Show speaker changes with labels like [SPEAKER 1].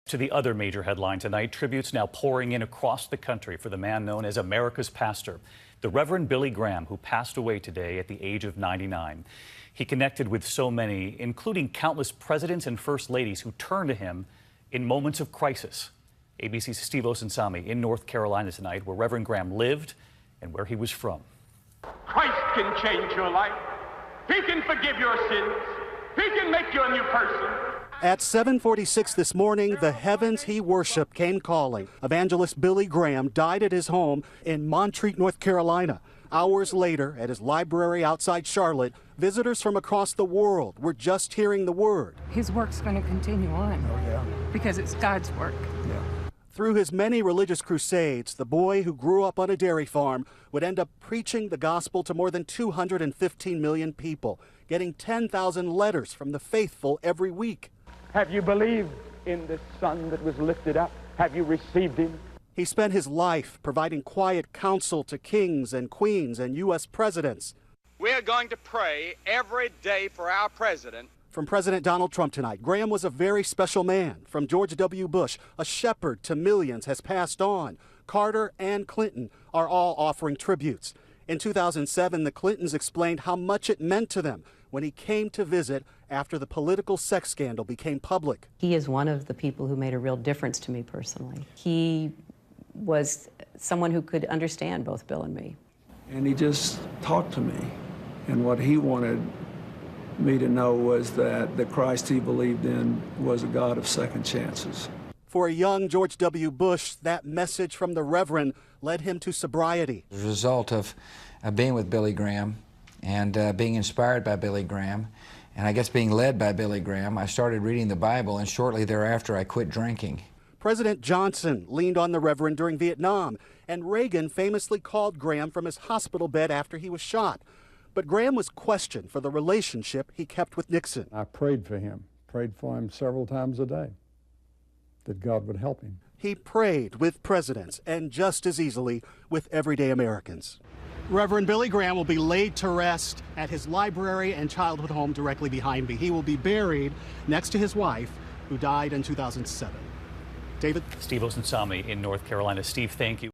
[SPEAKER 1] To the other major headline tonight, tributes now pouring in across the country for the man known as America's pastor, the Reverend Billy Graham, who passed away today at the age of 99. He connected with so many, including countless presidents and first ladies who turned to him in moments of crisis. ABC's Steve Osunsami in North Carolina tonight, where Reverend Graham lived and where he was from.
[SPEAKER 2] Christ can change your life. He can forgive your sins. He can make you a new person.
[SPEAKER 3] At 7:46 this morning, the heavens he worshiped came calling. Evangelist Billy Graham died at his home in Montreat, North Carolina. Hours later, at his library outside Charlotte, visitors from across the world were just hearing the word.
[SPEAKER 4] His work's going to continue on because it's God's work.
[SPEAKER 3] Through his many religious crusades, the boy who grew up on a dairy farm would end up preaching the gospel to more than 215 million people, getting 10,000 letters from the faithful every week.
[SPEAKER 2] Have you believed in the Son that was lifted up? Have you received him?
[SPEAKER 3] He spent his life providing quiet counsel to kings and queens and U.S. presidents.
[SPEAKER 5] We're going to pray every day for our president.
[SPEAKER 3] From President Donald Trump tonight, Graham was a very special man. From George W. Bush, a shepherd to millions, has passed on. Carter and Clinton are all offering tributes. In 2007, the Clintons explained how much it meant to them when he came to visit after the political sex scandal became public.
[SPEAKER 6] He is one of the people who made a real difference to me personally. He was someone who could understand both Bill and me.
[SPEAKER 7] And he just talked to me. And what he wanted me to know was that the Christ he believed in was a God of second chances.
[SPEAKER 3] For a young George W. Bush, that message from the Reverend led him to sobriety.
[SPEAKER 8] As a result of being with Billy Graham and being inspired by Billy Graham, and I guess being led by Billy Graham, I started reading the Bible, and shortly thereafter I quit drinking.
[SPEAKER 3] President Johnson leaned on the Reverend during Vietnam, and Reagan famously called Graham from his hospital bed after he was shot. But Graham was questioned for the relationship he kept with Nixon.
[SPEAKER 9] I prayed for him several times a day, that God would help him.
[SPEAKER 3] He prayed with presidents and just as easily with everyday Americans. Reverend Billy Graham will be laid to rest at his library and childhood home directly behind me. He will be buried next to his wife, who died in 2007. David?
[SPEAKER 1] Steve Osunsami in North Carolina. Steve, thank you.